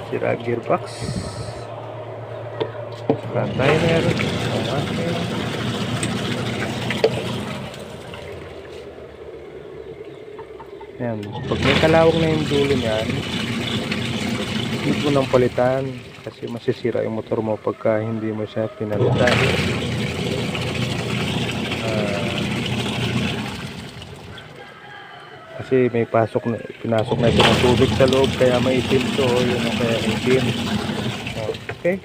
sira gearbox, front tire, okay. Yan, pag may kalawang na yung dulo niyan, hindi mo nang palitan kasi masisira yung motor mo pagka hindi mo siya pinalitan. Kasi may pinasok na ito ng tubig sa loob kaya maitim to, yun ang kaya maitim. Okay.